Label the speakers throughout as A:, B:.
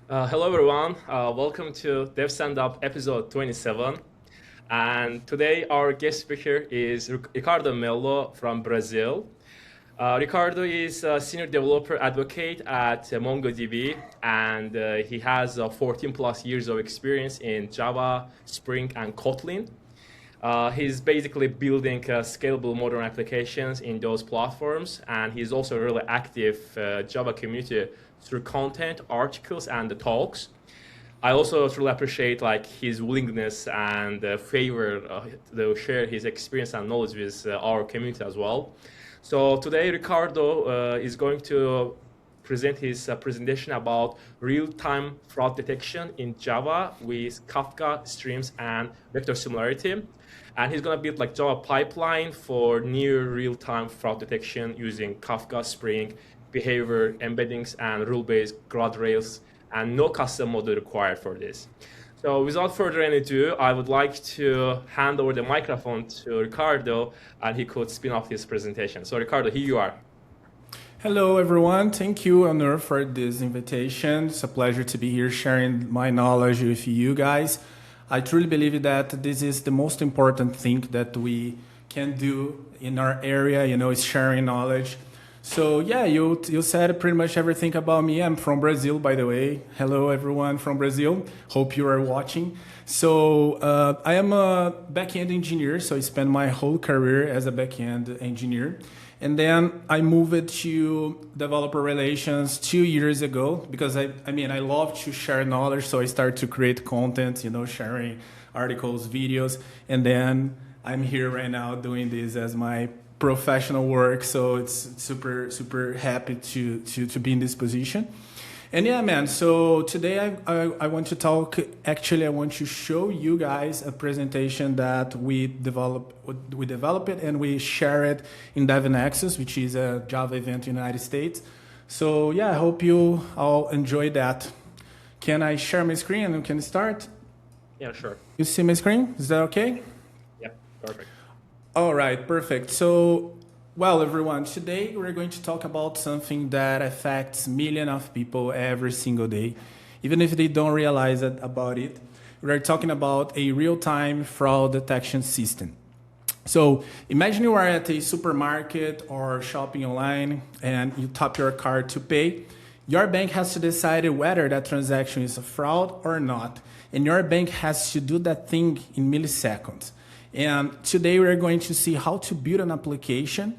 A: Hello everyone, welcome to DevStandup episode 27. And today our guest speaker is Ricardo Mello from Brazil. Ricardo is a senior developer advocate at MongoDB, and he has 14 plus years of experience in Java, Spring, and Kotlin. He's basically building scalable modern applications in those platforms, and he's also really active Java community through content, articles, and the talks. I also truly appreciate his willingness and favor to share his experience and knowledge with our community as well. So today, Ricardo is going to present his presentation about real-time fraud detection in Java with Kafka, streams, and vector similarity. And he's going to build Java pipeline for near real-time fraud detection using Kafka, Spring, behavior, embeddings, and rule-based guardrails, and no custom model required for this. So without further ado, I would like to hand over the microphone to Ricardo, and he could spin off his presentation. So Ricardo, here you are.
B: Hello, everyone. Thank you, Anur, for this invitation. It's a pleasure to be here sharing my knowledge with you guys. I truly believe that this is the most important thing that we can do in our area, is sharing knowledge. So yeah, you said pretty much everything about me. I'm from Brazil, by the way. Hello, everyone from Brazil. Hope you are watching. So I am a backend engineer, so I spent my whole career as a backend engineer. And then I moved to developer relations 2 years ago because I love to share knowledge. So I started to create content, sharing articles, videos. And then I'm here right now doing this as my professional work. So it's super happy to be in this position. And yeah, man, so today I want to talk, actually I want to show you guys a presentation that we develop it and we share it in DevNexus, which is a Java event in the United States. So yeah, I hope you all enjoy that. Can I share my screen and we can start?
A: Yeah, sure.
B: You see my screen? Is that okay?
A: Yeah, perfect.
B: All right, perfect. So, well, everyone, today we're going to talk about something that affects millions of people every single day, even if they don't realize it about it. We're talking about a real-time fraud detection system. So imagine you are at a supermarket or shopping online and you tap your card to pay. Your bank has to decide whether that transaction is a fraud or not. And your bank has to do that thing in milliseconds. And today we're going to see how to build an application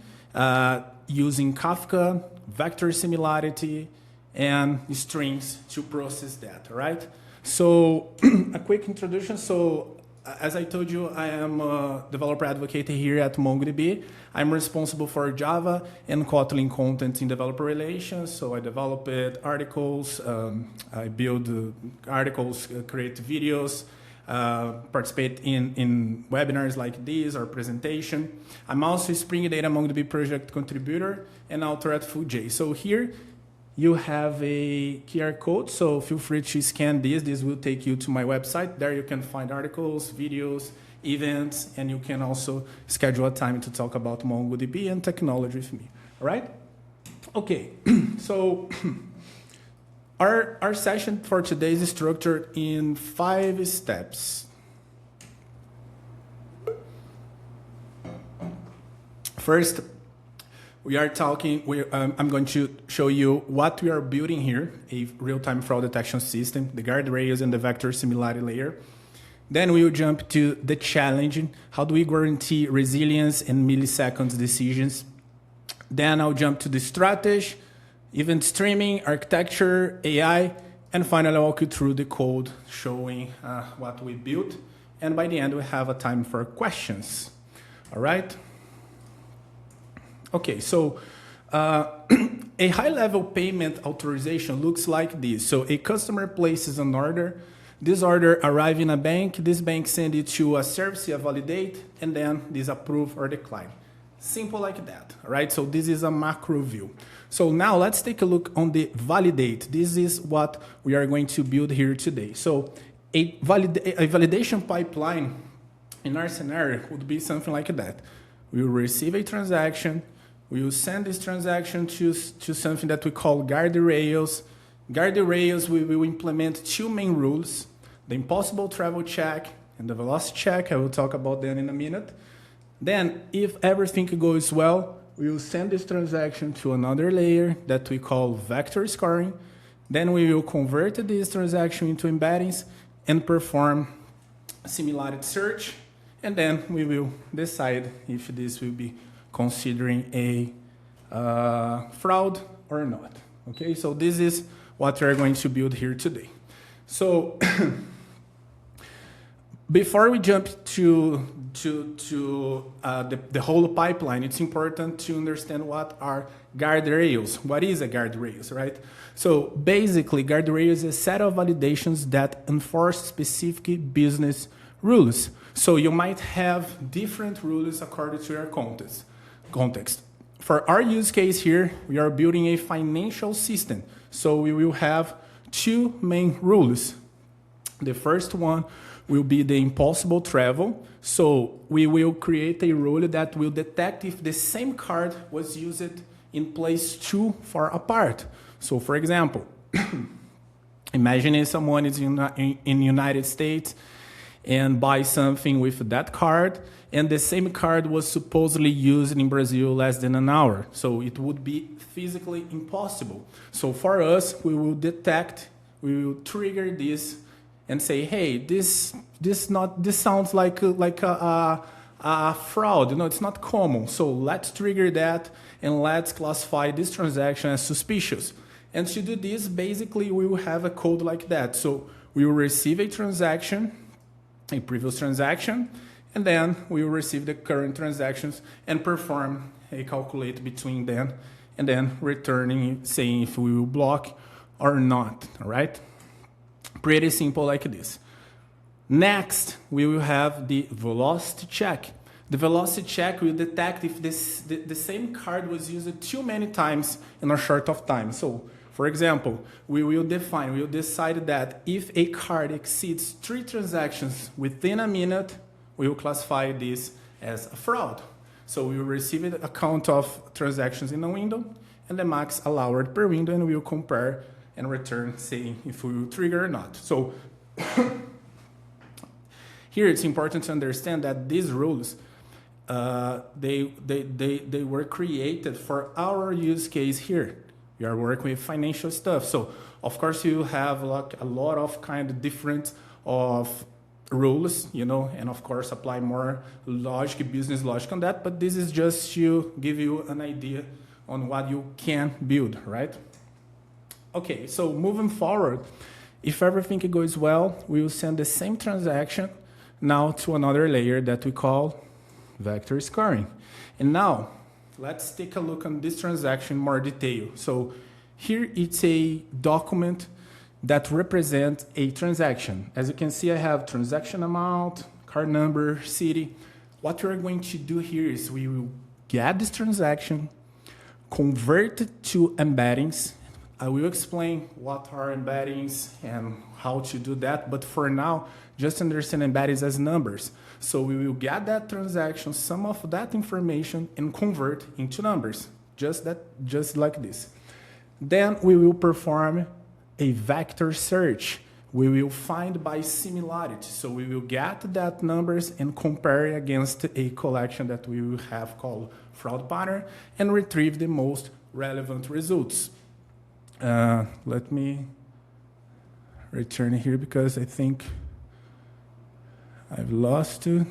B: using Kafka, Vector Similarity, and strings to process that, all right? So a quick introduction. So as I told you, I am a developer advocate here at MongoDB. I'm responsible for Java and Kotlin content in developer relations. So I develop articles, I build articles, create videos, participate in webinars like this or presentation. I'm also a Spring Data MongoDB project contributor and author at FullJ. So here you have a QR code, so feel free to scan this. This will take you to my website. There you can find articles, videos, events, and you can also schedule a time to talk about MongoDB and technology with me. All right? Okay, so Our session for today is structured in 5 steps. First, I'm going to show you what we are building here, a real-time fraud detection system, the guardrails and the vector similarity layer. Then we will jump to the challenge. How do we guarantee resilience and milliseconds decisions? Then I'll jump to the strategy, event streaming, architecture, AI, and finally I'll walk you through the code showing what we built. And by the end, we have a time for questions. All right? Okay, so a high-level payment authorization looks like this. So a customer places an order. This order arrives in a bank. This bank sends it to a service, a validate, and then this approve or decline. Simple like that, all right? So this is a macro view. So now let's take a look on the validate. This is what we are going to build here today. So a validation pipeline in our scenario would be something like that. We will receive a transaction. We will send this transaction to something that we call guardrails. Guardrails, we will implement two main rules, the impossible travel check and the velocity check. I will talk about that in a minute. Then, if everything goes well, we will send this transaction to another layer that we call vector scoring. Then we will convert this transaction into embeddings and perform similarity search. And then we will decide if this will be considering a fraud or not. Okay, so this is what we're going to build here today. So before we jump to the whole pipeline, it's important to understand what are guardrails. What is a guardrails, right? So basically, guardrails is a set of validations that enforce specific business rules. So you might have different rules according to your context. For our use case here, we are building a financial system. So we will have two main rules. The first one will be the impossible travel. So we will create a rule that will detect if the same card was used in place too far apart. So for example, imagine if someone is in the United States and buys something with that card, and the same card was supposedly used in Brazil less than an hour. So it would be physically impossible. So for us, we will detect, we will trigger this and say, hey, this sounds like a fraud. You know, it's not common. So let's trigger that and let's classify this transaction as suspicious. And to do this, basically, we will have a code like that. So we will receive a transaction, a previous transaction, and then we will receive the current transactions and perform a calculate between them, and then returning, saying if we will block or not, all right? Pretty simple like this. Next, we will have the velocity check. The velocity check will detect if the same card was used too many times in a short of time. So, for example, we will decide that if a card exceeds 3 transactions within a minute, we will classify this as a fraud. So we will receive a count of transactions in a window and the max allowed per window, and we will compare and return saying if we will trigger or not. So here it's important to understand that these rules, they were created for our use case here. We are working with financial stuff. So of course you have like a lot of kind of different of rules, you know, and of course apply more logic, business logic on that, but this is just to give you an idea on what you can build, right? Okay, so moving forward, if everything goes well, we will send the same transaction now to another layer that we call vector scoring. And now, let's take a look on this transaction in more detail. So here it's a document that represents a transaction. As you can see, I have transaction amount, card number, city. What we're going to do here is we will get this transaction, convert it to embeddings. I will explain what are embeddings and how to do that, but for now, just understand embeddings as numbers. So we will get that transaction, some of that information, and convert into numbers, just like this. Then we will perform a vector search. We will find by similarity. So we will get that numbers and compare it against a collection that we will have called fraud pattern and retrieve the most relevant results. Let me return here because I think I've lost it.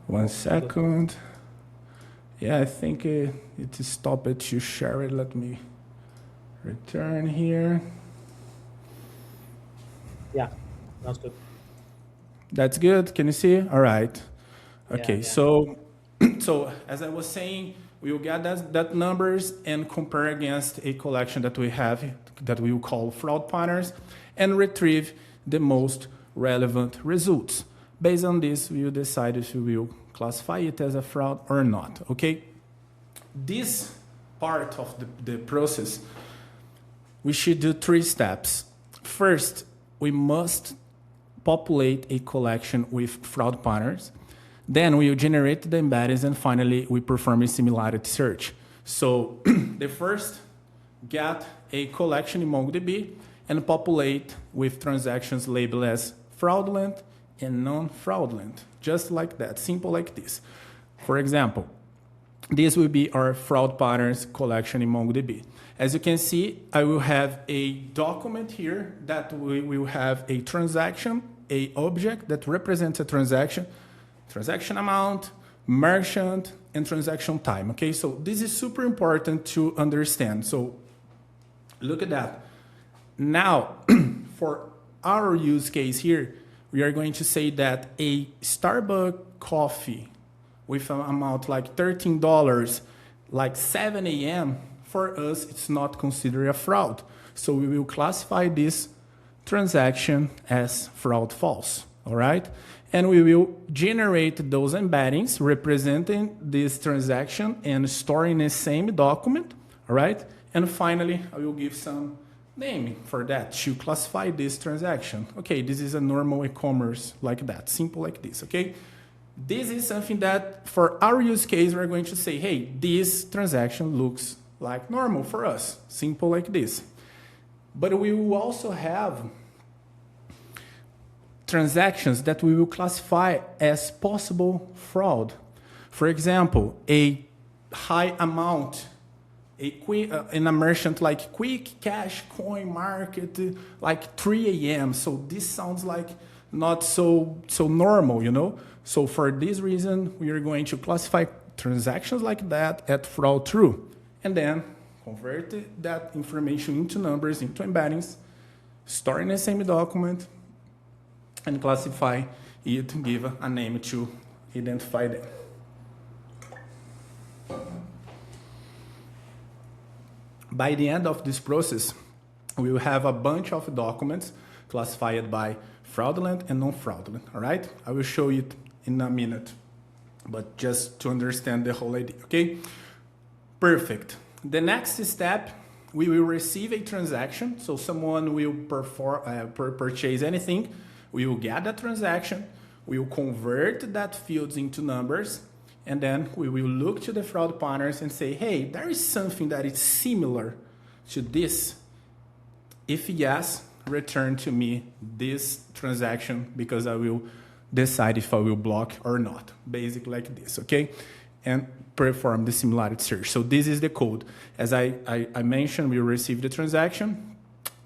B: One second. Yeah, I think it stopped to share it. Let me return here.
C: Yeah, that's good.
B: That's good. Can you see? All right. Okay,
C: Yeah.
B: So as I was saying, we will get that numbers and compare against a collection that we have that we will call fraud patterns and retrieve the most relevant results. Based on this, we will decide if we will classify it as a fraud or not, okay? This part of the process, we should do 3 steps. First, we must populate a collection with fraud patterns. Then we will generate the embeddings, and finally we perform a similarity search. So the first, get a collection in MongoDB and populate with transactions labeled as fraudulent and non-fraudulent, just like that, simple like this. For example, this will be our fraud patterns collection in MongoDB. As you can see, I will have a document here that we will have a transaction, a object that represents a transaction, transaction amount, merchant, and transaction time. Okay, so this is super important to understand. So look at that. Now, for our use case here, we are going to say that a Starbucks coffee with an amount like $13, like 7 a.m., for us, it's not considered a fraud. So we will classify this transaction as fraud false, all right? And we will generate those embeddings representing this transaction and store in the same document, all right? And finally, I will give some name for that to classify this transaction. Okay, this is a normal e-commerce like that, simple like this, okay? This is something that for our use case, we're going to say, hey, this transaction looks like normal for us, simple like this. But we will also have transactions that we will classify as possible fraud. For example, a high amount, in a merchant like quick cash coin market, like 3 a.m. So this sounds like not so normal, you know? So for this reason, we are going to classify transactions like that at fraud true, and then convert that information into numbers, into embeddings, store in the same document, and classify it, give a name to identify them. By the end of this process, we will have a bunch of documents classified by fraudulent and non-fraudulent, all right? I will show it in a minute, but just to understand the whole idea, okay? Perfect. The next step, we will receive a transaction. So someone will purchase anything. We will get that transaction. We will convert that fields into numbers. And then we will look to the fraud patterns and say, hey, there is something that is similar to this. If yes, return to me this transaction because I will decide if I will block or not. Basically like this, okay? And perform the similarity search. So this is the code. As I mentioned, we will receive the transaction,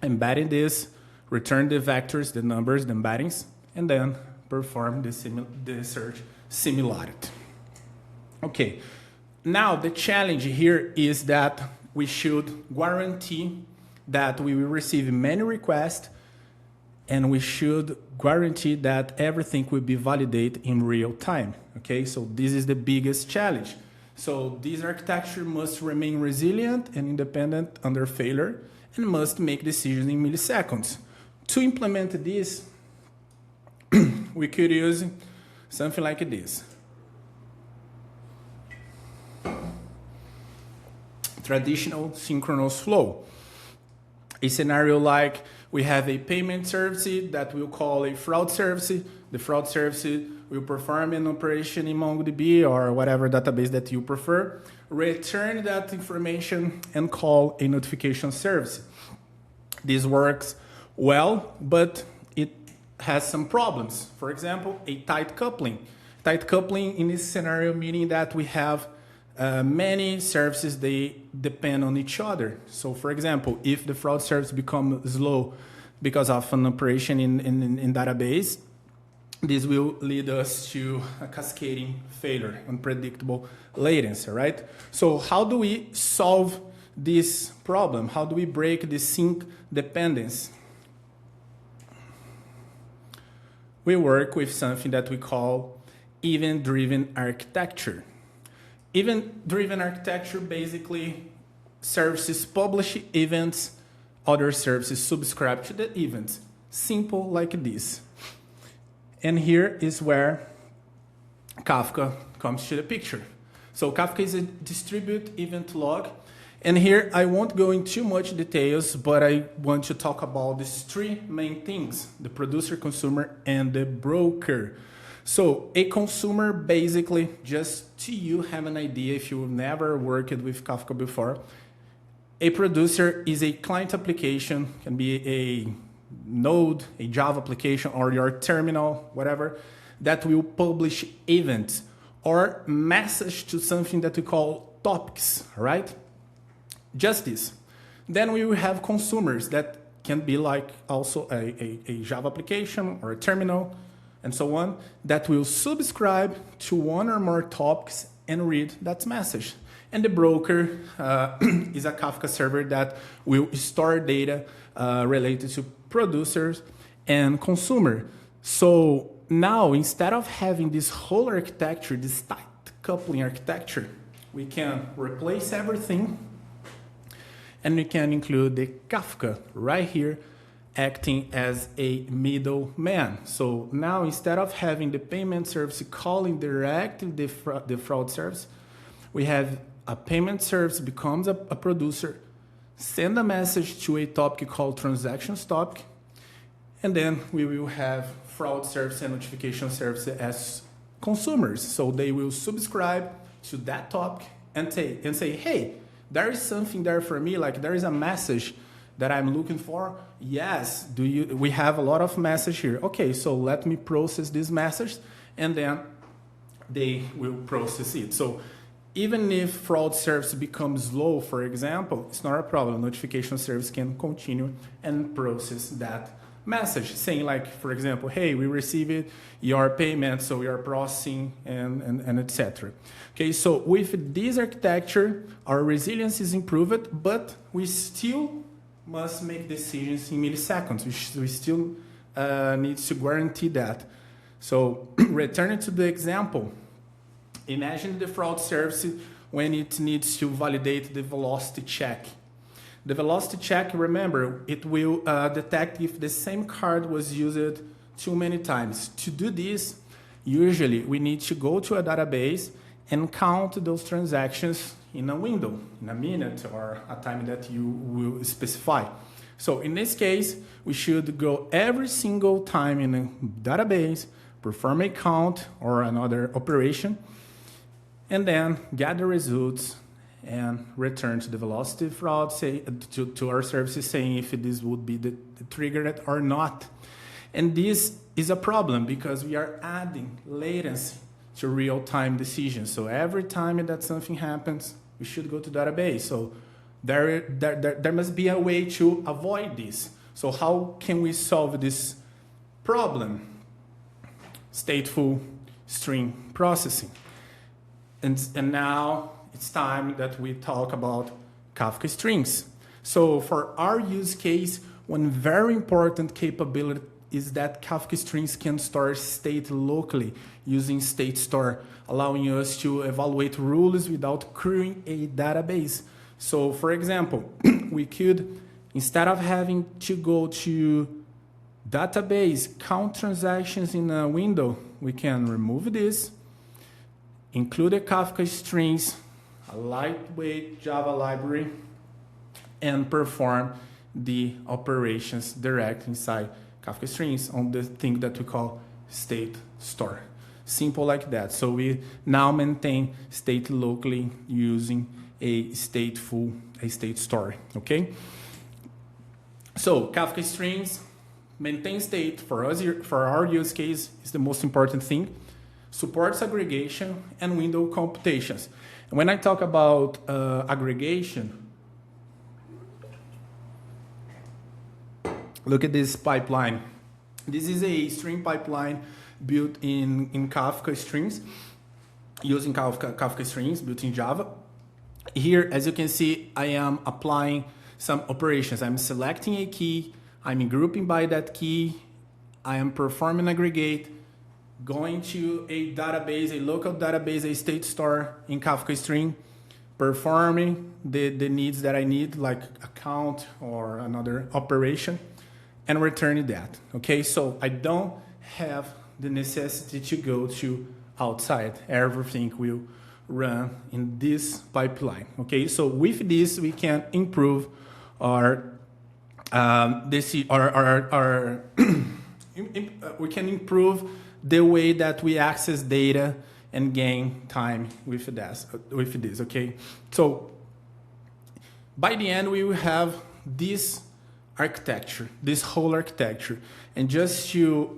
B: embedding this, return the vectors, the numbers, the embeddings, and then perform the search similarity. Okay, now the challenge here is that we should guarantee that we will receive many requests, and we should guarantee that everything will be validated in real time. Okay, so this is the biggest challenge. So this architecture must remain resilient and independent under failure and must make decisions in milliseconds. To implement this, we could use something like this. Traditional synchronous flow. A scenario like we have a payment service that we'll call a fraud service. The fraud service will perform an operation in MongoDB or whatever database that you prefer, return that information, and call a notification service. This works well, but it has some problems. For example, a tight coupling. Tight coupling in this scenario meaning that we have many services, they depend on each other. So for example, if the fraud service becomes slow because of an operation in database, this will lead us to a cascading failure, unpredictable latency, right? So how do we solve this problem? How do we break this sync dependence? We work with something that we call event-driven architecture. Event-driven architecture basically services publish events, other services subscribe to the events. Simple like this. And here is where Kafka comes to the picture. So Kafka is a distributed event log. And here I won't go into too much details, but I want to talk about these three main things: the producer, consumer, and the broker. So a consumer, basically, just to you have an idea if you've never worked with Kafka before, a producer is a client application, can be a node, a Java application, or your terminal, whatever, that will publish events or message to something that we call topics, right? Just this. Then we will have consumers that can be like also a Java application or a terminal and so on that will subscribe to one or more topics and read that message. And the broker is a Kafka server that will store data related to producers and consumer. So now, instead of having this whole architecture, this tight coupling architecture, we can replace everything and we can include the Kafka right here acting as a middleman. So now, instead of having the payment service calling directly the fraud service, we have a payment service becomes a producer, send a message to a topic called transactions topic, and then we will have fraud service and notification service as consumers. So they will subscribe to that topic and say, hey, there is something there for me, like there is a message that I'm looking for. Yes, we have a lot of message here. Okay, so let me process this message, and then they will process it. So even if fraud service becomes slow, for example, it's not a problem. Notification service can continue and process that message, saying like, for example, hey, we received your payment, so we are processing and etc. Okay, so with this architecture, our resilience is improved, but we still must make decisions in milliseconds. We still need to guarantee that. So returning to the example, imagine the fraud service when it needs to validate the velocity check. The velocity check, remember, it will detect if the same card was used too many times. To do this, usually we need to go to a database and count those transactions in a window, in a minute or a time that you will specify. So in this case, we should go every single time in a database, perform a count or another operation, and then get the results and return to the velocity fraud, say to our services saying if this would be the triggered or not. And this is a problem because we are adding latency to real-time decisions. So every time that something happens, we should go to database. So there must be a way to avoid this. So how can we solve this problem? Stateful string processing. And now it's time that we talk about Kafka strings. So for our use case, one very important capability is that Kafka strings can store state locally using state store, allowing us to evaluate rules without querying a database. So for example, we could, instead of having to go to database, count transactions in a window, we can remove this, include a Kafka strings, a lightweight Java library, and perform the operations direct inside Kafka strings on the thing that we call state store. Simple like that. So we now maintain state locally using a stateful, state store, okay? So Kafka strings, maintain state for us, for our use case is the most important thing. Supports aggregation and window computations. And when I talk about aggregation, look at this pipeline. This is a string pipeline built in Kafka strings, using Kafka strings built in Java. Here, as you can see, I am applying some operations. I'm selecting a key, I'm grouping by that key, I am performing aggregate, going to a database, a local database, a state store in Kafka string, performing the needs that I need, like a count or another operation, and returning that. Okay, so I don't have the necessity to go to outside. Everything will run in this pipeline. Okay, so with this we can improve our we can improve the way that we access data and gain time with this, okay? So by the end, we will have this architecture, this whole architecture. And just to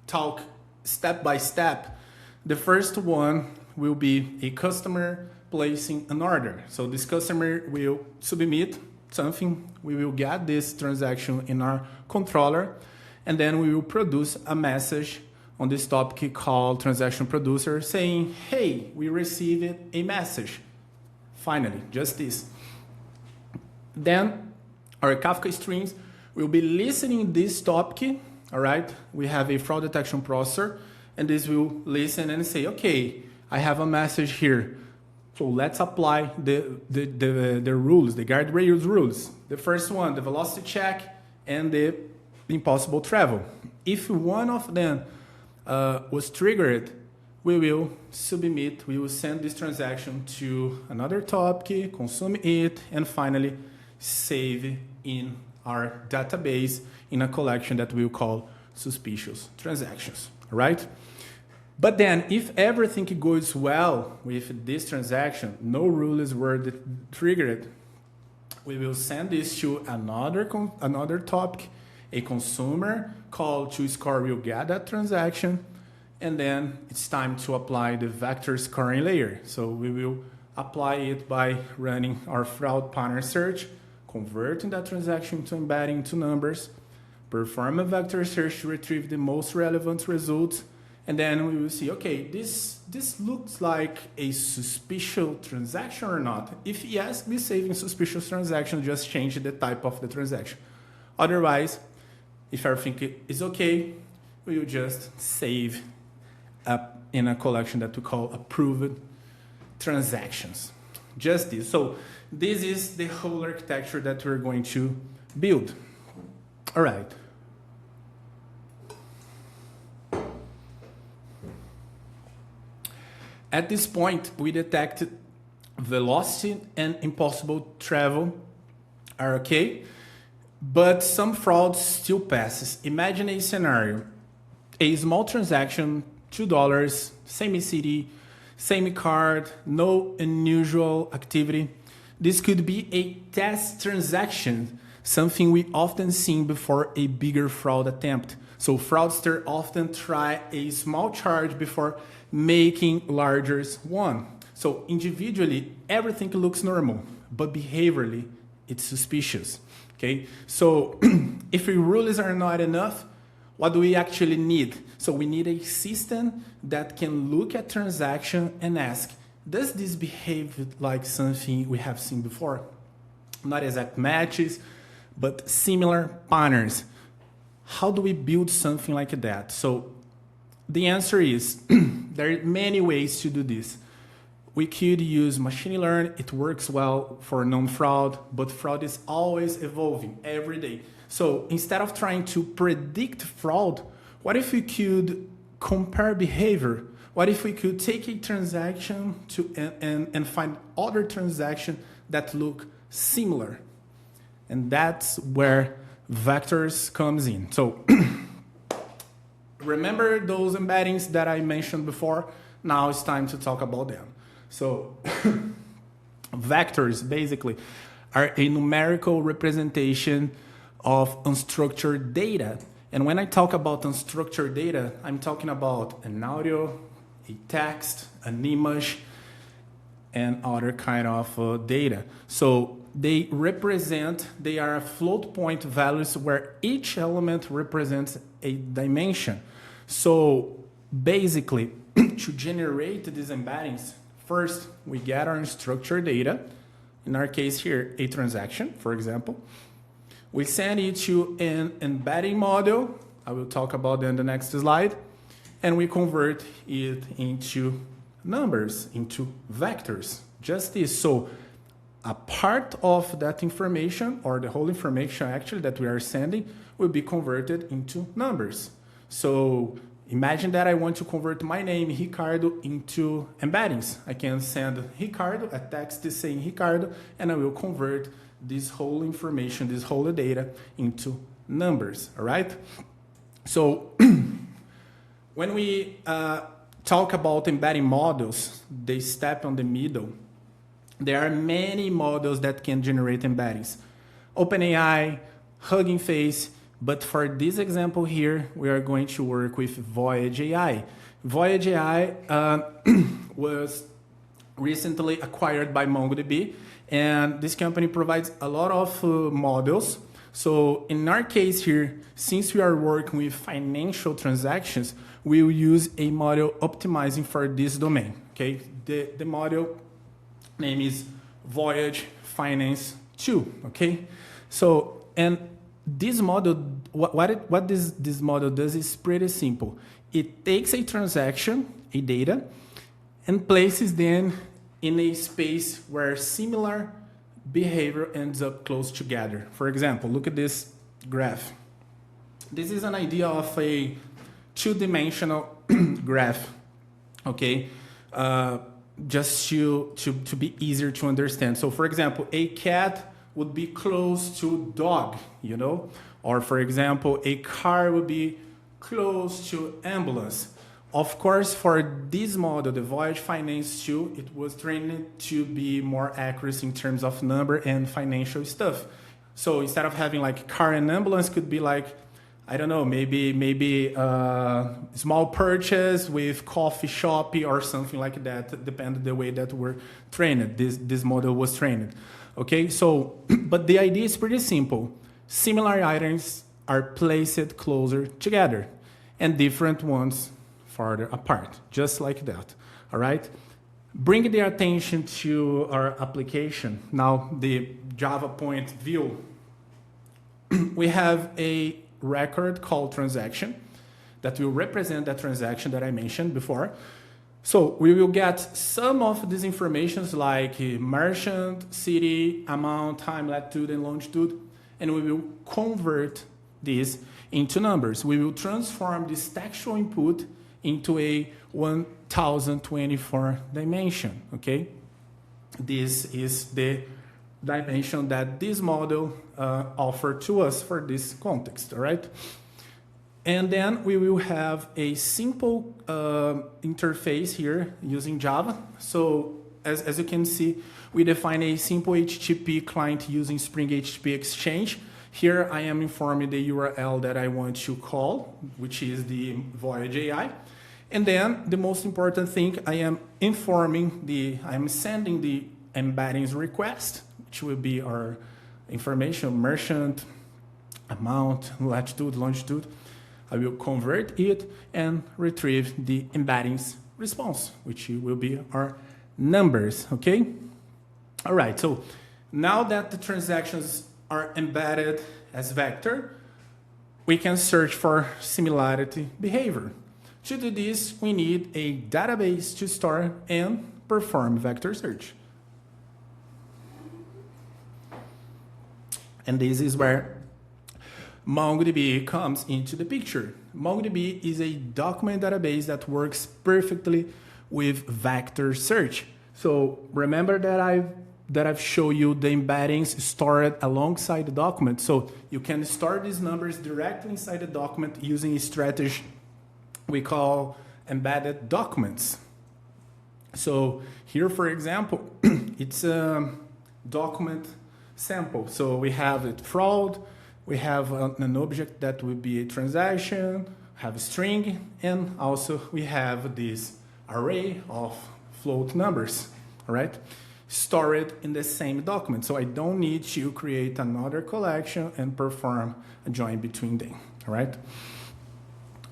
B: talk step by step, the first one will be a customer placing an order. So this customer will submit something, we will get this transaction in our controller, and then we will produce a message on this topic called transaction producer saying, hey, we received a message. Finally, just this. Then our Kafka streams will be listening this topic, all right? We have a fraud detection processor, and this will listen and say, okay, I have a message here. So let's apply the rules, the guardrails rules. The first one, the velocity check and the impossible travel. If one of them was triggered, we will submit, we will send this transaction to another topic, consume it, and finally save in our database in a collection that we'll call suspicious transactions, all right? But then, if everything goes well with this transaction, no rules were triggered, we will send this to another topic, a consumer call to score will get that transaction, and then it's time to apply the vector scoring layer. So we will apply it by running our fraud pattern search, converting that transaction to embedding to numbers, perform a vector search to retrieve the most relevant results, and then we will see, okay, this looks like a suspicious transaction or not. If yes, we save in suspicious transaction, just change the type of the transaction. Otherwise, if everything is okay, we will just save up in a collection that we call approved transactions. Just this. So this is the whole architecture that we're going to build. All right. At this point, we detected velocity and impossible travel are okay, but some fraud still passes. Imagine a scenario, a small transaction, $2, same city, same card, no unusual activity. This could be a test transaction, something we often see before a bigger fraud attempt. So fraudsters often try a small charge before making larger one. So individually, everything looks normal, but behaviorally, it's suspicious. Okay, so if rules are not enough, what do we actually need? So we need a system that can look at transaction and ask, does this behave like something we have seen before? Not exact matches, but similar patterns. How do we build something like that? So the answer is, there are many ways to do this. We could use machine learning. It works well for non-fraud, but fraud is always evolving every day. So instead of trying to predict fraud, what if we could compare behavior? What if we could take a transaction and find other transactions that look similar? And that's where vectors comes in. So remember those embeddings that I mentioned before? Now it's time to talk about them. So vectors basically are a numerical representation of unstructured data. And when I talk about unstructured data, I'm talking about an audio, a text, an image, and other kind of data. So they are float point values where each element represents a dimension. So basically, to generate these embeddings, first we get our unstructured data, in our case here, a transaction, for example. We send it to an embedding model. I will talk about that in the next slide. And we convert it into numbers, into vectors. Just this. So a part of that information, or the whole information actually that we are sending, will be converted into numbers. So imagine that I want to convert my name, Ricardo, into embeddings. I can send Ricardo, a text saying Ricardo, and I will convert this whole information, this whole data into numbers, all right? So when we talk about embedding models, they step on the middle. There are many models that can generate embeddings. OpenAI, Hugging Face, but for this example here, we are going to work with Voyage AI. Voyage AI was recently acquired by MongoDB, and this company provides a lot of models. So in our case here, since we are working with financial transactions, we will use a model optimizing for this domain. Okay, the model name is Voyage Finance 2. Okay, so and this model, what this model does is pretty simple. It takes a transaction, a data, and places them in a space where similar behavior ends up close together. For example, look at this graph. This is an idea of a two-dimensional graph, okay? Just to be easier to understand. So for example, a cat would be close to dog, you know? Or for example, a car would be close to ambulance. Of course, for this model, the Voyage Finance 2, it was trained to be more accurate in terms of number and financial stuff. So instead of having like car and ambulance, could be like, I don't know, maybe small purchase with coffee shop or something like that, depending the way that we're trained. This model was trained. Okay, so, but the idea is pretty simple. Similar items are placed closer together and different ones farther apart, just like that, all right? Bring the attention to our application. Now, the Java point view. We have a record called transaction that will represent that transaction that I mentioned before. So we will get some of these informations like merchant, city, amount, time, latitude, and longitude, and we will convert these into numbers. We will transform this textual input into a 1024 dimension, okay? This is the dimension that this model offered to us for this context, all right? And then we will have a simple interface here using Java. So as you can see, we define a simple HTTP client using Spring HTTP Exchange. Here I am informing the URL that I want to call, which is the Voyage AI. And then the most important thing, I am sending the embeddings request, which will be our information, merchant, amount, latitude, longitude. I will convert it and retrieve the embeddings response, which will be our numbers, okay? All right, so now that the transactions are embedded as vector, we can search for similarity behavior. To do this, we need a database to store and perform vector search. And this is where MongoDB comes into the picture. MongoDB is a document database that works perfectly with vector search. So remember that I've shown you the embeddings stored alongside the document. So you can store these numbers directly inside the document using a strategy we call embedded documents. So here, for example, it's a document sample. So we have it fraud, we have an object that would be a transaction, have a string, and also we have this array of float numbers, all right? Stored in the same document. So I don't need to create another collection and perform a join between them, all right?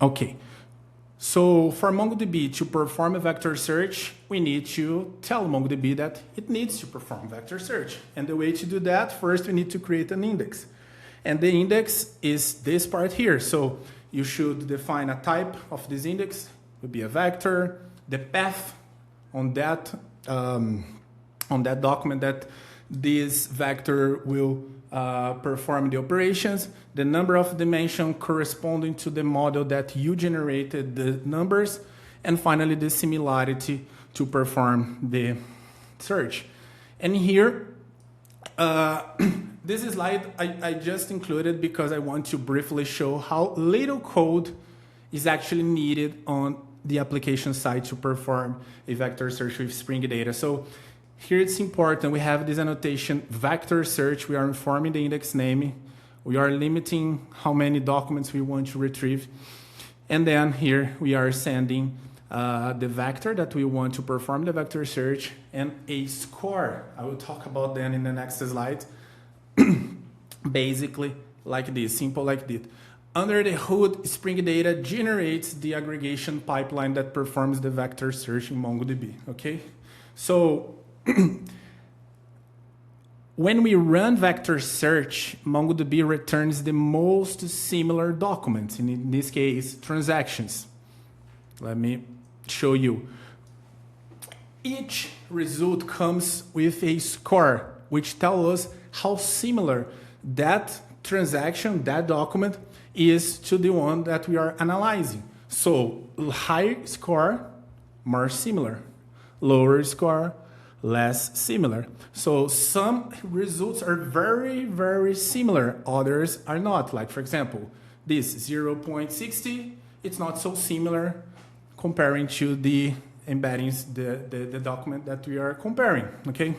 B: Okay. So for MongoDB to perform a vector search, we need to tell MongoDB that it needs to perform vector search. And the way to do that, first we need to create an index. And the index is this part here. So you should define a type of this index. It would be a vector, the path on that document that this vector will perform the operations, the number of dimension corresponding to the model that you generated the numbers, and finally the similarity to perform the search. And here, this slide I just included because I want to briefly show how little code is actually needed on the application side to perform a vector search with Spring data. So here it's important, we have this annotation, vector search, we are informing the index name, we are limiting how many documents we want to retrieve, and then here we are sending the vector that we want to perform the vector search and a score. I will talk about that in the next slide. Basically like this, simple like this. Under the hood, Spring Data generates the aggregation pipeline that performs the vector search in MongoDB, okay? So when we run vector search, MongoDB returns the most similar documents, and in this case, transactions. Let me show you. Each result comes with a score, which tells us how similar that transaction, that document, is to the one that we are analyzing. So high score, more similar. Lower score, less similar. So some results are very, very similar. Others are not. Like, for example, this 0.60, it's not so similar comparing to the embeddings, the document that we are comparing, okay?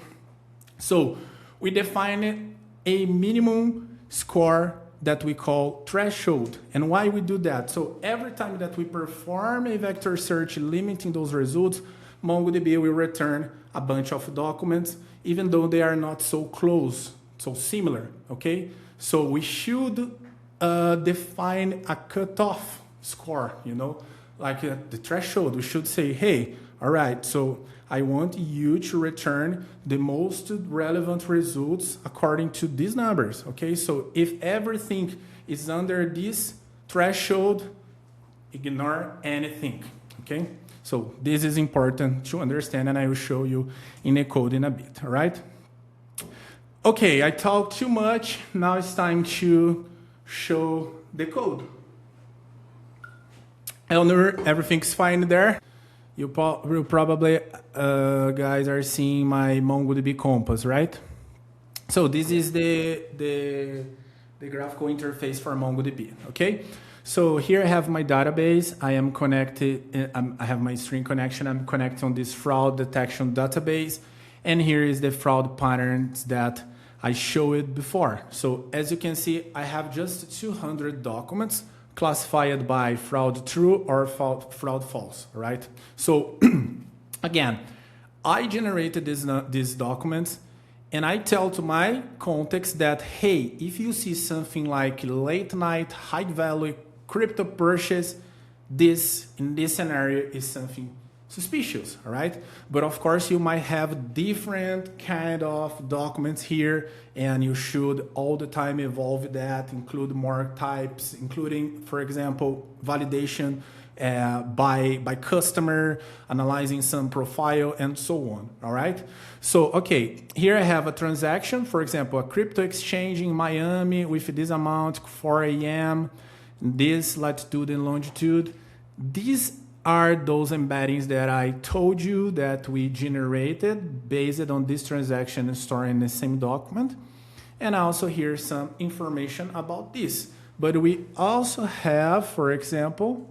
B: So we define a minimum score that we call threshold. And why we do that? So every time that we perform a vector search limiting those results, MongoDB will return a bunch of documents, even though they are not so close, so similar, okay? So we should define a cutoff score, you know, like the threshold. We should say, hey, all right, so I want you to return the most relevant results according to these numbers, okay? So if everything is under this threshold, ignore anything, okay? So this is important to understand, and I will show you in the code in a bit, all right? Okay, I talked too much. Now it's time to show the code. Elner, everything's fine there? You probably, guys, are seeing my MongoDB compass, right? So this is the graphical interface for MongoDB, okay? So here I have my database. I am connected. I have my string connection. I'm connected on this fraud detection database. And here is the fraud patterns that I showed before. So as you can see, I have just 200 documents classified by fraud true or fraud false, right? So again, I generated these documents and I tell to my context that, hey, if you see something like late night, high value crypto purchase, this in this scenario is something suspicious, all right? But of course, you might have different kind of documents here, and you should all the time evolve that, include more types, including, for example, validation by customer, analyzing some profile, and so on, all right? So, okay, here I have a transaction, for example, a crypto exchange in Miami with this amount, 4 a.m., this latitude and longitude. These are those embeddings that I told you that we generated based on this transaction stored in the same document. And also here's some information about this. But we also have, for example,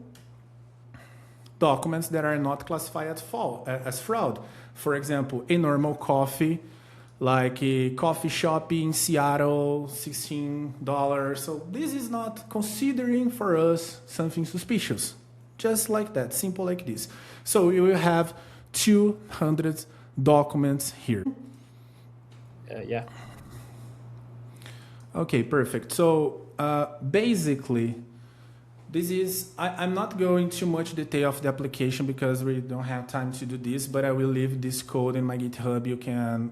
B: documents that are not classified as fraud. For example, a normal coffee, like a coffee shop in Seattle, $16. So this is not considering for us something suspicious. Just like that, simple like this. So you will have 200 documents here.
C: Yeah.
B: Okay, perfect. So basically, this is, I'm not going too much detail of the application because we don't have time to do this, but I will leave this code in my GitHub. You can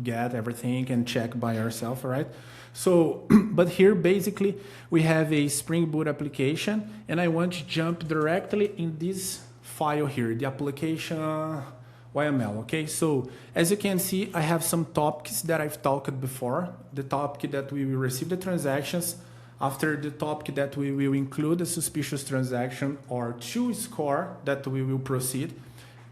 B: get everything and check by yourself, all right? So, but here basically we have a Spring Boot application, and I want to jump directly in this file here, the application YML, okay? So as you can see, I have some topics that I've talked before. The topic that we will receive the transactions. After the topic that we will include a suspicious transaction or to score that we will proceed.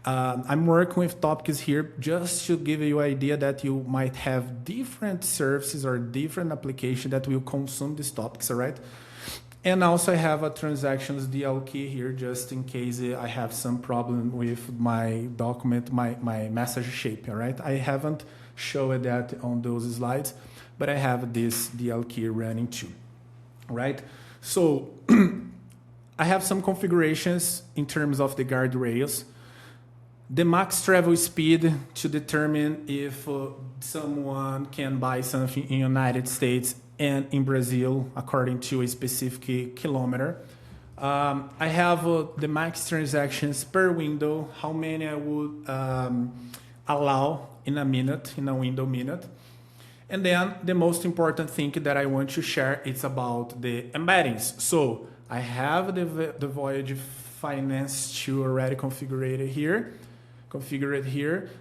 B: I'm working with topics here just to give you an idea that you might have different services or different applications that will consume these topics, all right? And also I have a transactions DL key here just in case I have some problem with my document, my message shape, all right? I haven't showed that on those slides, but I have this DL key running too, right? So I have some configurations in terms of the guardrails. The max travel speed to determine if someone can buy something in United States and in Brazil according to a specific kilometer. I have the max transactions per window, how many I would allow in a minute, in a window minute. And then the most important thing that I want to share is about the embeddings. So I have the Voyage Finance 2 already configured here,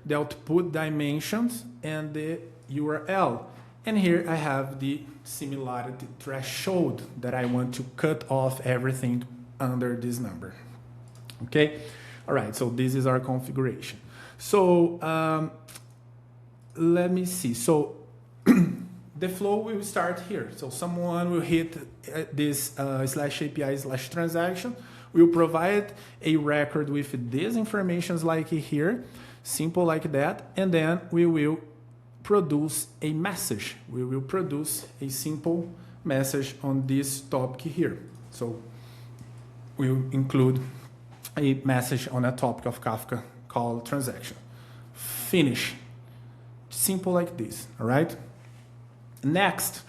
B: the output dimensions and the URL. And here I have the similarity threshold that I want to cut off everything under this number. Okay, all right, so this is our configuration. So let me see. So the flow will start here. So someone will hit this /API/transaction. We'll provide a record with these informations like here, simple like that, and then we will produce a message. We will produce a simple message on this topic here. So we'll include a message on a topic of Kafka called transaction. Finish. Simple like this, all right? Next,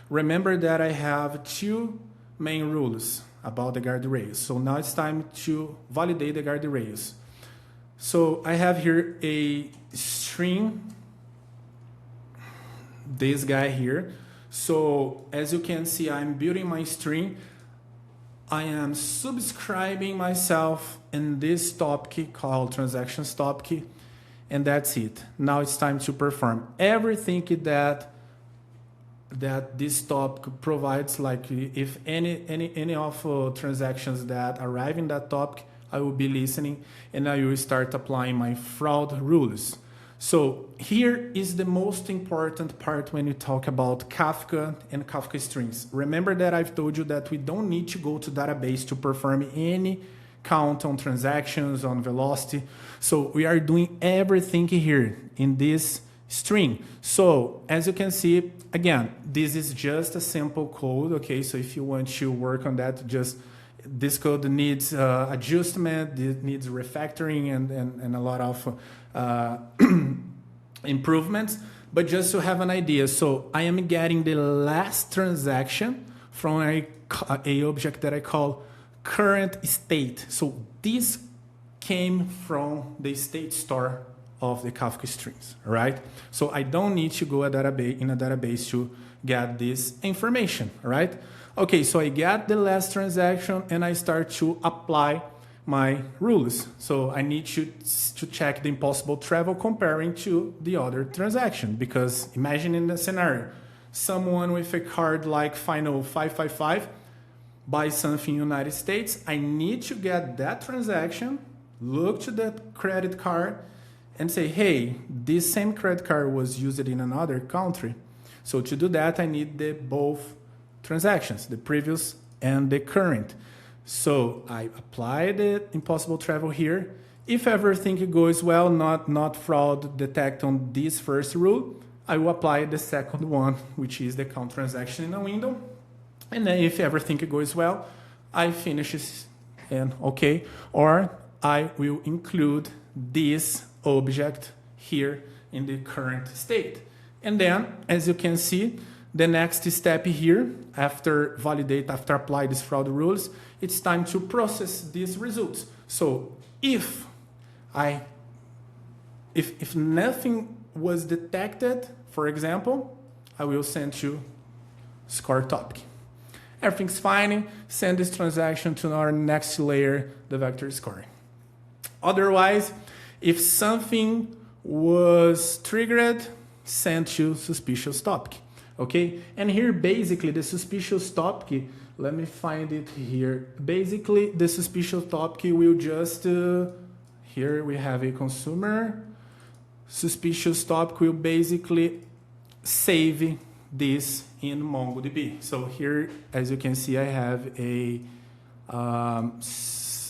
B: remember that I have two main rules about the guardrails. So now it's time to validate the guardrails. So I have here a string, this guy here. So as you can see, I'm building my string. I am subscribing myself in this topic called transactions topic, and that's it. Now it's time to perform everything that this topic provides. Like if any of transactions that arrive in that topic, I will be listening and I will start applying my fraud rules. So here is the most important part when you talk about Kafka and Kafka strings. Remember that I've told you that we don't need to go to database to perform any count on transactions, on velocity. So we are doing everything here in this string. So as you can see, again, this is just a simple code, okay? So if you want to work on that, just this code needs adjustment, it needs refactoring and a lot of improvements, but just to have an idea. So I am getting the last transaction from a object that I call current state. So this came from the state store of the Kafka strings, right? So I don't need to go in a database to get this information, right? Okay, so I get the last transaction and I start to apply my rules. So I need to check the impossible travel comparing to the other transaction, because imagine in the scenario, someone with a card like final 555 buys something in the United States. I need to get that transaction, look to that credit card and say, hey, this same credit card was used in another country. So to do that, I need both transactions, the previous and the current. So I apply the impossible travel here. If everything goes well, not fraud detect on this first rule, I will apply the second one, which is the count transaction in a window. And then if everything goes well, I finish it and okay. Or I will include this object here in the current state. And then, as you can see, the next step here, after apply these fraud rules, it's time to process these results. So if nothing was detected, for example, I will send you score topic. Everything's fine, send this transaction to our next layer, the vector scoring. Otherwise, if something was triggered, send to suspicious topic. Okay, and here basically the suspicious topic, let me find it here. Basically, the suspicious topic will just, here we have a consumer. Suspicious topic will basically save this in MongoDB. So here, as you can see, I have a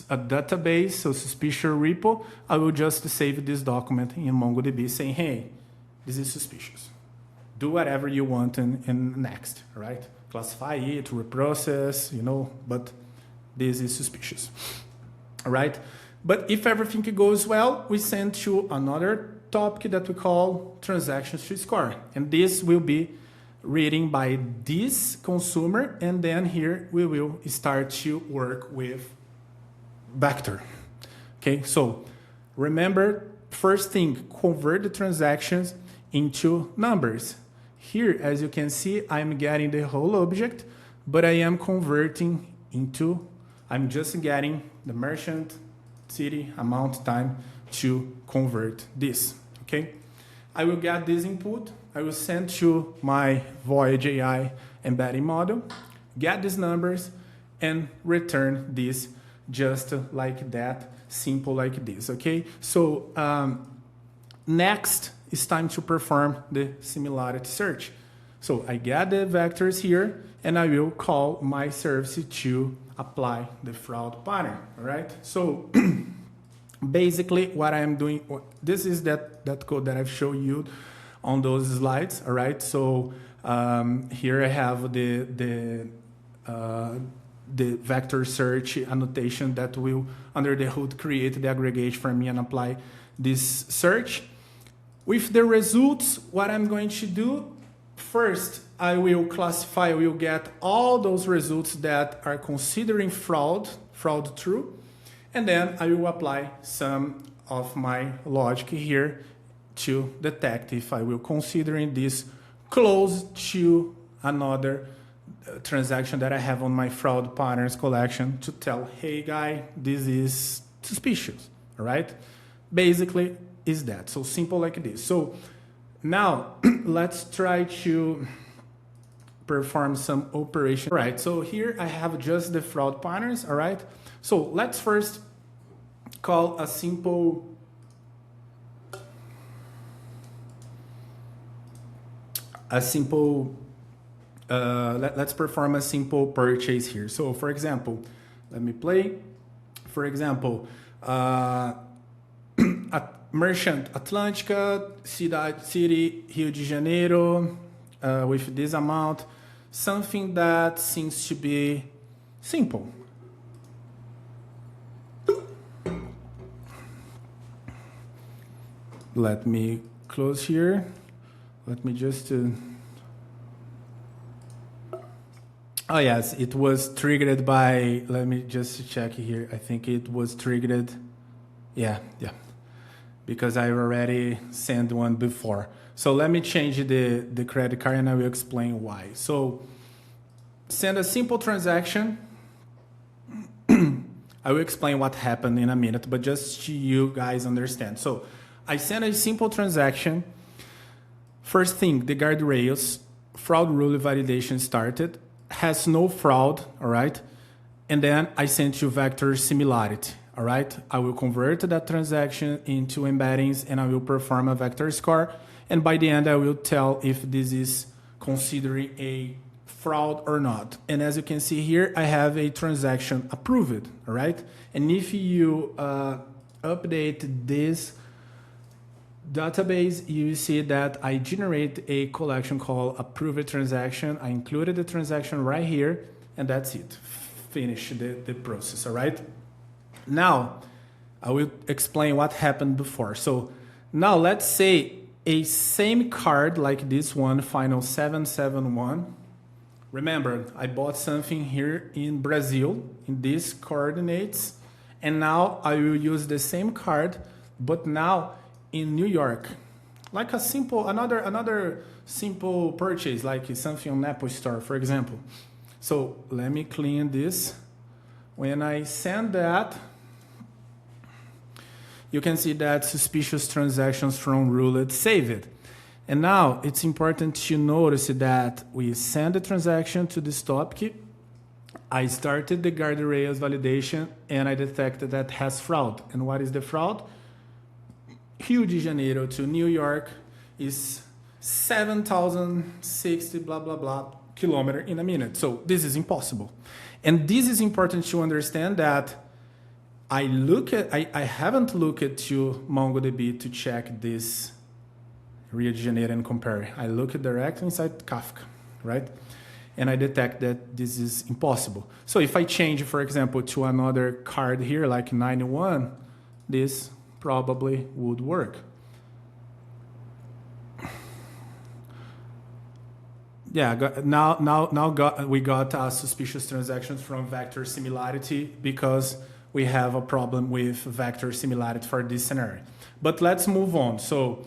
B: database, so suspicious repo. I will just save this document in MongoDB saying, hey, this is suspicious. Do whatever you want in next, right? Classify it, reprocess, but this is suspicious, all right? But if everything goes well, we send to another topic that we call transactions to score. And this will be reading by this consumer, and then here we will start to work with Vector. Okay, so remember, first thing, convert the transactions into numbers. Here, as you can see, I'm getting the whole object, but I am converting into, I'm just getting the merchant, city, amount, time to convert this, okay? I will get this input, I will send to my Voyage AI embedding model, get these numbers, and return this just like that, simple like this, okay? So next, it's time to perform the similarity search. So I get the vectors here, and I will call my service to apply the fraud pattern, all right? So basically what I am doing, this is that code that I've shown you on those slides, all right? So here I have the vector search annotation that will, under the hood, create the aggregate for me and apply this search. With the results, what I'm going to do, first, I will classify, I will get all those results that are considering fraud true, and then I will apply some of my logic here to detect if I will considering this close to another transaction that I have on my fraud patterns collection to tell, hey guy, this is suspicious, all right? Basically is that, so simple like this. So now let's try to perform some operation. All right, so here I have just the fraud patterns, all right? So let's first call a simple let's perform a simple purchase here. So for example, let me play. For example, merchant Atlântica, city Rio de Janeiro, with this amount, something that seems to be simple. Let me close here. Let me just oh yes, it was triggered by, let me just check here. I think it was triggered, yeah, because I already sent one before. So let me change the credit card and I will explain why. So send a simple transaction. I will explain what happened in a minute, but just so you guys understand. So I sent a simple transaction. First thing, the guardrails, fraud rule validation started, has no fraud, all right? And then I sent you vector similarity, all right? I will convert that transaction into embeddings and I will perform a vector score. And by the end, I will tell if this is considering a fraud or not. And as you can see here, I have a transaction approved, all right? And if you update this database, you see that I generate a collection called approved transaction. I included the transaction right here, and that's it. Finish the process, all right? Now, I will explain what happened before. So now let's say a same card like this one, final 771. Remember, I bought something here in Brazil, in these coordinates, and now I will use the same card, but now in New York, like a simple, another simple purchase, like something on Apple Store, for example. So let me clean this. When I send that, you can see that suspicious transactions from ruled saved. And now it's important to notice that we send the transaction to this topic. I started the guardrails validation and I detected that has fraud. And what is the fraud? Rio de Janeiro to New York is 7,060 blah blah blah kilometer in a minute. So this is impossible. And this is important to understand that I haven't looked to MongoDB to check this regenerate and compare. I look directly inside Kafka, right? And I detect that this is impossible. So if I change, for example, to another card here, like 91, this probably would work. Yeah, we got suspicious transactions from Vector Similarity because we have a problem with Vector Similarity for this scenario. But let's move on. So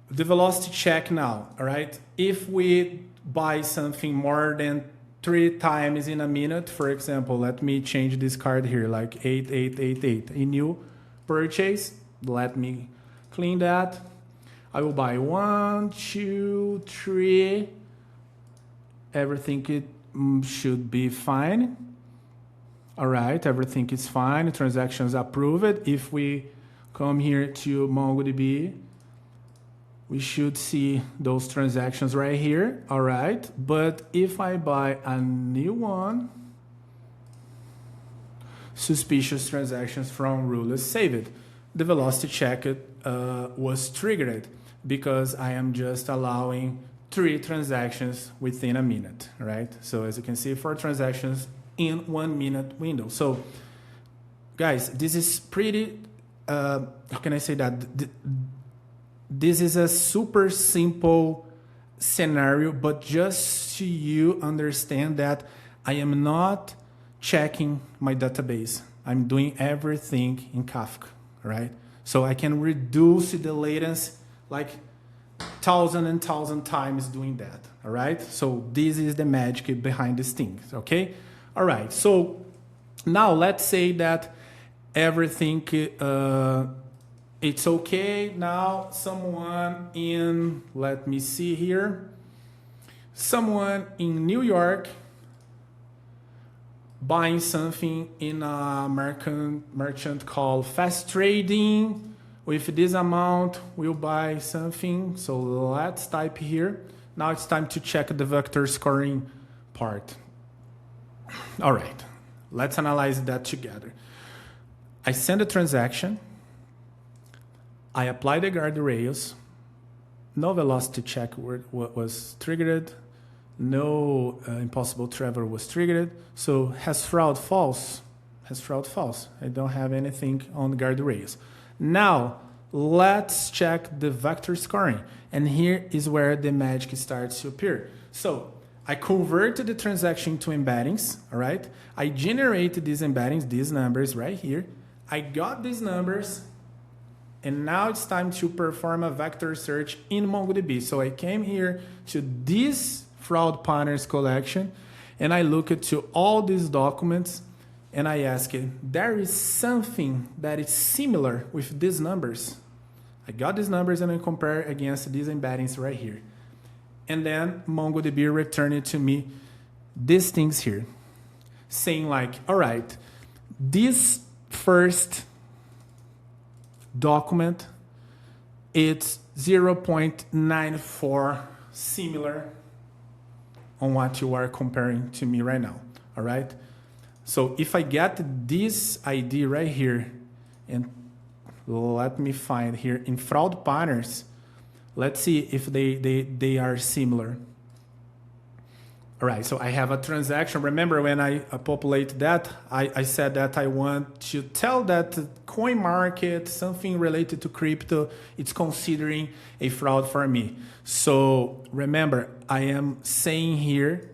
B: the velocity check now, all right? If we buy something more than 3 times in a minute, for example, let me change this card here, like 8888. A new purchase, let me clean that. I will buy 1, 2, 3. Everything should be fine. All right, everything is fine. Transactions approved. If we come here to MongoDB, we should see those transactions right here. All right, but if I buy a new one, suspicious transactions from rulers saved. The velocity check was triggered because I am just allowing 3 transactions within a minute, right? So as you can see, 4 transactions in 1 minute window. So guys, this is pretty, how can I say that? This is a super simple scenario, but just so you understand that I am not checking my database. I'm doing everything in Kafka, right? So I can reduce the latency like 1,000 and 1,000 times doing that, all right? So this is the magic behind these things, okay? All right, so now let's say that everything, it's okay. Now someone in, let me see here, someone in New York buying something in a merchant called Fast Trading. With this amount, we'll buy something. So let's type here. Now it's time to check the vector scoring part. All right, let's analyze that together. I send a transaction. I apply the guardrails. No velocity check was triggered. No impossible travel was triggered. So has fraud false? Has fraud false? I don't have anything on the guardrails. Now, let's check the vector scoring. And here is where the magic starts to appear. So I converted the transaction to embeddings, all right? I generated these embeddings, these numbers right here. I got these numbers, and now it's time to perform a vector search in MongoDB. So I came here to this fraud patterns collection, and I look into all these documents, and I ask it, there is something that is similar with these numbers. I got these numbers and I compare against these embeddings right here. And then MongoDB returned to me these things here, saying like, all right, this first document, it's 0.94 similar on what you are comparing to me right now, all right? So if I get this ID right here, and let me find here in fraud patterns, let's see if they are similar. All right, so I have a transaction. Remember when I populate that, I said that I want to tell that coin market, something related to crypto, it's considering a fraud for me. So remember, I am saying here,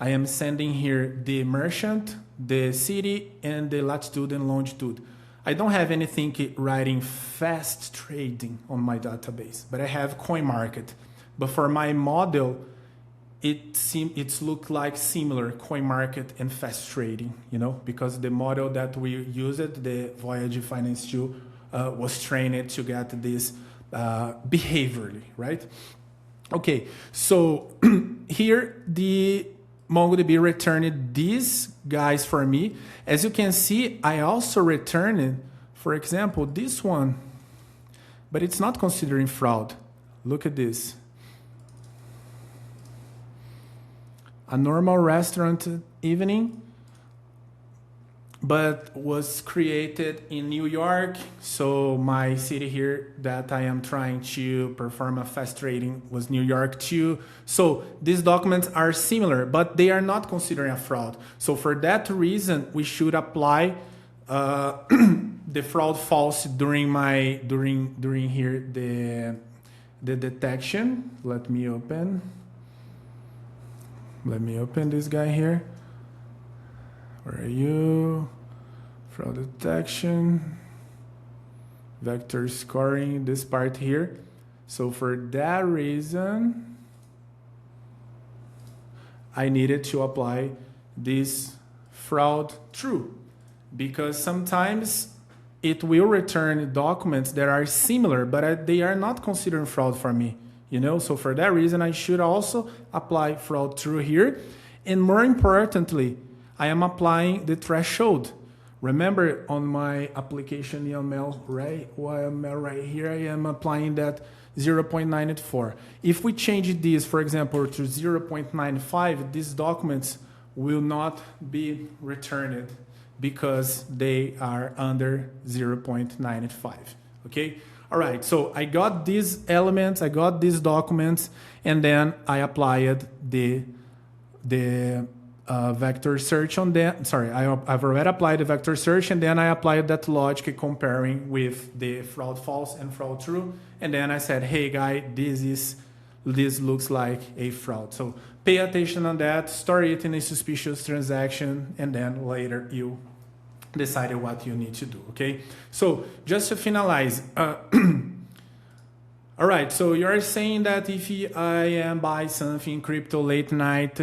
B: I am sending here the merchant, the city, and the latitude and longitude. I don't have anything writing fast trading on my database, but I have coin market. But for my model, it's looked like similar coin market and fast trading, you know, because the model that we used, the Voyage Finance 2, was trained to get this behaviorally, right? Okay, so here the MongoDB returned these guys for me. As you can see, I also returned, for example, this one, but it's not considering fraud. Look at this. a normal restaurant evening, but was created in New York. So my city here that I am trying to perform a fast trading was New York too. So these documents are similar, but they are not considering a fraud. So for that reason, we should apply the fraud false during here the detection. Let me open this guy here. Where are you? Fraud detection, vector scoring, this part here. So for that reason, I needed to apply this fraud true, because sometimes it will return documents that are similar, but they are not considered fraud for me. So for that reason, I should also apply fraud true here. And more importantly, I am applying the threshold. Remember, on my application YAML right here, I am applying that 0.94. If we change this, for example, to 0.95, these documents will not be returned because they are under 0.95. Okay? All right, so I got these elements, I got these documents, and then I applied the vector search on that. Sorry, I've already applied the vector search, and then I applied that logic comparing with the fraud false and fraud true. And then I said, hey guy, this looks like a fraud. So pay attention on that, store it in a suspicious transaction, and then later you decide what you need to do, okay? So just to finalize, all right, so you're saying that if I am buying something crypto late night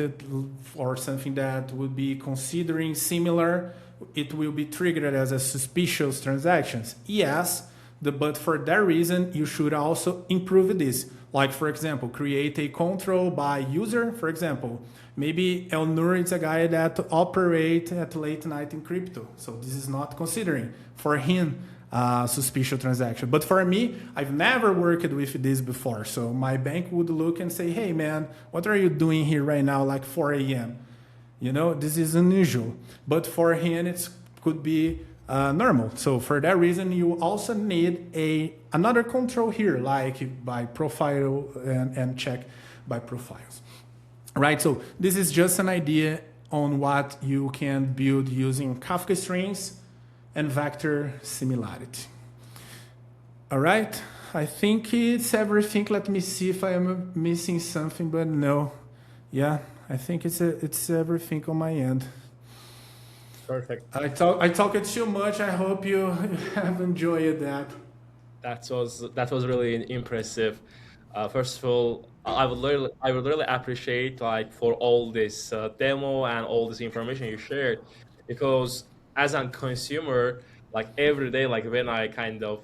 B: or something that would be considering similar, it will be triggered as a suspicious transactions. Yes, but for that reason, you should also improve this. Like, for example, create a control by user. For example, maybe Elnur is a guy that operates at late night in crypto. So this is not considering for him suspicious transaction. But for me, I've never worked with this before. So my bank would look and say, hey man, what are you doing here right now, like 4 a.m.? This is unusual. But for him, it could be normal. So for that reason, you also need another control here, like by profile and check by profiles. Right, so this is just an idea on what you can build using Kafka strings and vector similarity. All right, I think it's everything. Let me see if I am missing something, but no. Yeah, I think it's everything on my end.
A: Perfect.
B: I talked too much. I hope you have enjoyed that.
A: That was really impressive. First of all, I would really appreciate for all this demo and all this information you shared, because as a consumer, every day, when I kind of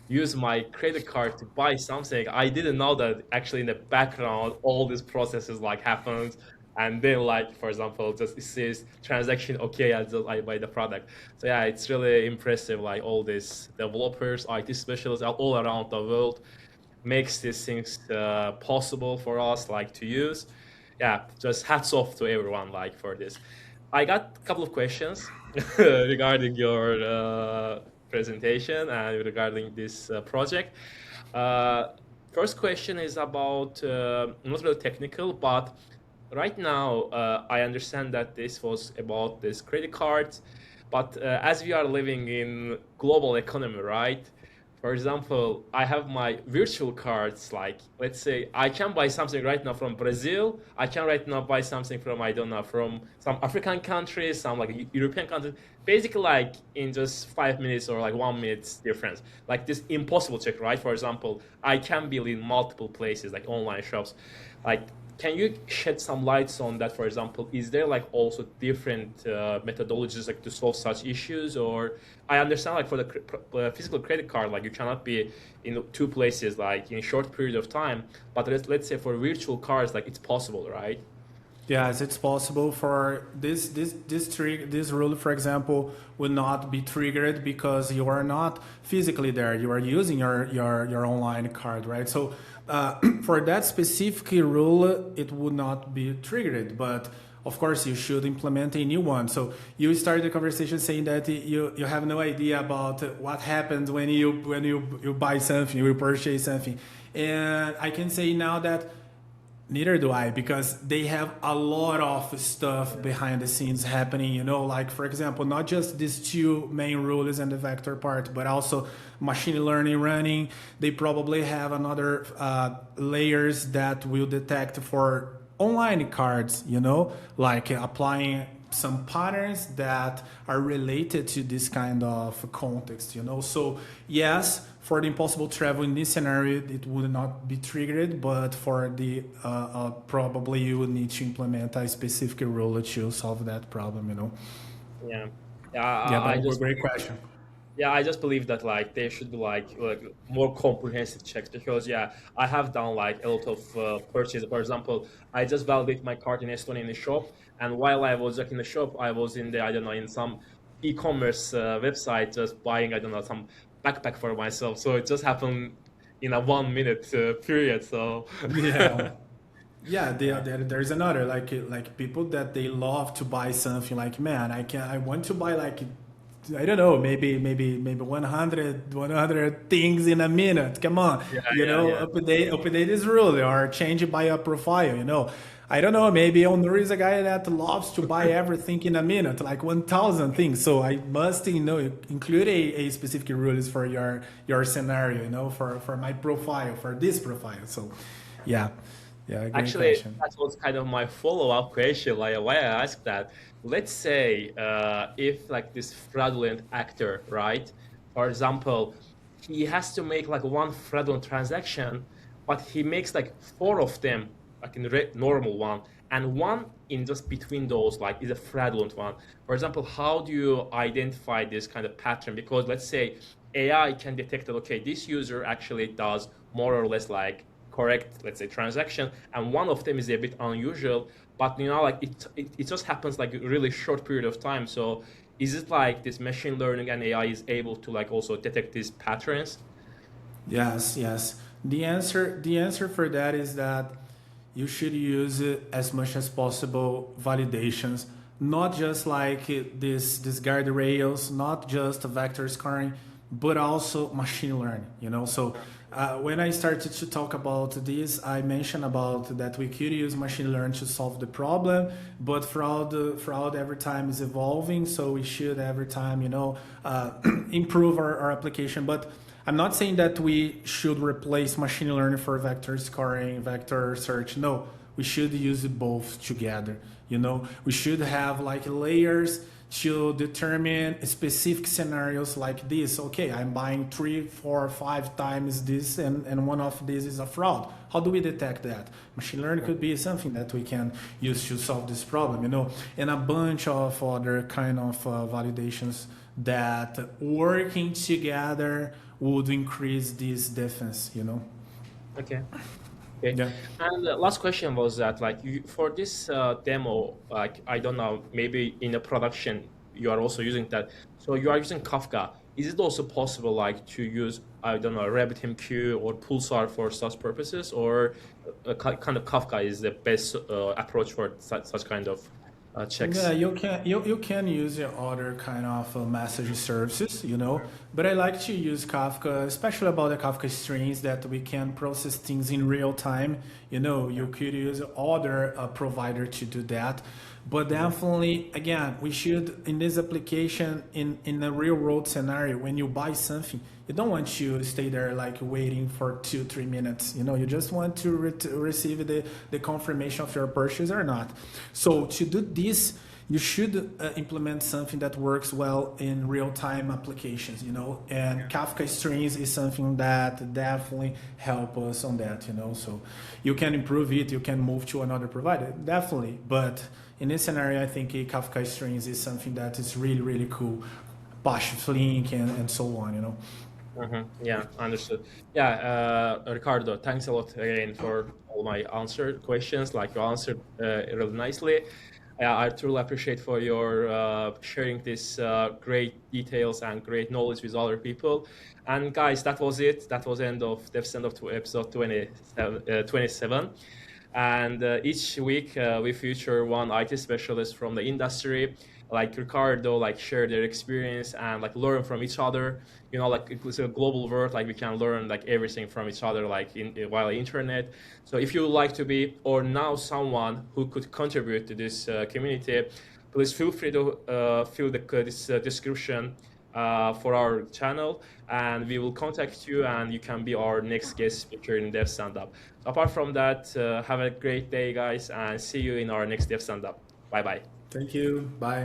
A: use my credit card to buy something, I didn't know that actually in the background all these processes happens, and then for example, just it says transaction okay, I buy the product. So yeah, it's really impressive. All these developers, IT specialists all around the world makes these things possible for us to use. Yeah, just hats off to everyone for this. I got a couple of questions regarding your presentation and regarding this project. First question is about not really technical, but right now I understand that this was about this credit cards, but as we are living in global economy, right? For example, I have my virtual cards, let's say I can buy something right now from Brazil. I can right now buy something from, I don't know, from some African countries, some European countries, basically in just 5 minutes or 1 minute difference. This impossible check, right? For example, I can be in multiple places, online shops. Can you shed some lights on that? For example, is there also different methodologies to solve such issues? Or I understand for the physical credit card, you cannot be in 2 places in a short period of time. But let's say for virtual cards, it's possible, right?
B: Yes, it's possible. For this rule, for example, will not be triggered because you are not physically there. You are using your online card, right? So For that specific rule, it would not be triggered, but of course you should implement a new one. So you started the conversation saying that you have no idea about what happens when you buy something, you purchase something. And I can say now that neither do I, because they have a lot of stuff behind the scenes happening, like, for example, not just these two main rules and the vector part, but also machine learning running. They probably have another layers that will detect for online cards, like applying some patterns that are related to this kind of context, So yes, for the impossible travel in this scenario, it would not be triggered, but for the probably you would need to implement a specific rule to solve that problem,
A: Yeah.
B: Yeah,
A: I
B: but
A: just
B: great question.
A: Yeah, I just believe that like there should be like more comprehensive checks because I have done like a lot of purchases. For example, I just validated my card in Estonia in the shop, and while I was like in the shop, I was in the I don't know in some e-commerce website just buying I don't know some backpack for myself. So it just happened in a 1 minute period. So
B: Yeah. Yeah,
A: yeah,
B: there's another like people that they love to buy something like, man, I want to buy like, I don't know, maybe 100 things in a minute. Come on,
A: yeah, yeah, yeah.
B: update this rule or change it by a profile. I don't know. Maybe Onur is a guy that loves to buy everything in a minute, like 1,000 things. So I must, include a specific rules for your scenario. For my profile, for this profile. So, yeah, yeah, great
A: Actually,
B: question.
A: that was kind of my follow-up question, like why I asked that. Let's say if like this fraudulent actor, right? For example, he has to make like one fraudulent transaction, but he makes like four of them, like in the normal one, and one in just between those, like is a fraudulent one. For example, how do you identify this kind of pattern? Because let's say AI can detect that, okay, this user actually does more or less like correct, let's say, transaction, and one of them is a bit unusual, but like it just happens like a really short period of time. So is it like this machine learning and AI is able to like also detect these patterns?
B: Yes, yes. The answer for that is that you should use as much as possible validations, not just like this guardrails, not just vector scoring, but also machine learning. So when I started to talk about this, I mentioned about that we could use machine learning to solve the problem, but fraud every time is evolving, so we should every time improve our application. But I'm not saying that we should replace machine learning for vector scoring, vector search. No, we should use it both together. We should have like layers to determine specific scenarios like this. Okay, I'm buying 3, 4, 5 times this, and one of these is a fraud. How do we detect that? Machine learning could be something that we can use to solve this problem, and a bunch of other kind of validations that working together would increase this defense.
A: Okay. Okay.
B: Yeah.
A: And the last question was that like for this demo, like I don't know, maybe in a production you are also using that. So you are using Kafka. Is it also possible like to use I don't know RabbitMQ or Pulsar for such purposes, or kind of Kafka is the best approach for such kind of
B: Yeah,
A: checks?
B: you can use your other kind of message services, but I like to use Kafka, especially about the Kafka strings that we can process things in real time. You could use other provider to do that, but definitely, again, we should in this application in a real world scenario when you buy something. You don't want to stay there like waiting for 2-3 minutes. You just want to receive the confirmation of your purchase or not. So to do this, you should implement something that works well in real-time applications. And Kafka strings is something that definitely help us on that. So you can improve it, you can move to another provider, definitely. But in this scenario, I think Kafka strings is something that is really, really cool. Apache Flink and so on.
A: Yeah, understood. Yeah, Ricardo, thanks a lot again for all my answered questions. Like you answered really nicely. I truly appreciate for your sharing this great details and great knowledge with other people. And guys, that was it. That was the end of DevStandup to episode 27. And each week we feature one IT specialist from the industry, like Ricardo, like share their experience and like learn from each other. You know, like it's a global world, like we can learn like everything from each other, like in via internet. So if you would like to be or know someone who could contribute to this community, please feel free to fill this description for our channel, and we will contact you, and you can be our next guest speaker in DevStandup. So apart from that, have a great day, guys, and see you in our next DevStandup. Bye bye.
B: Thank you. Bye.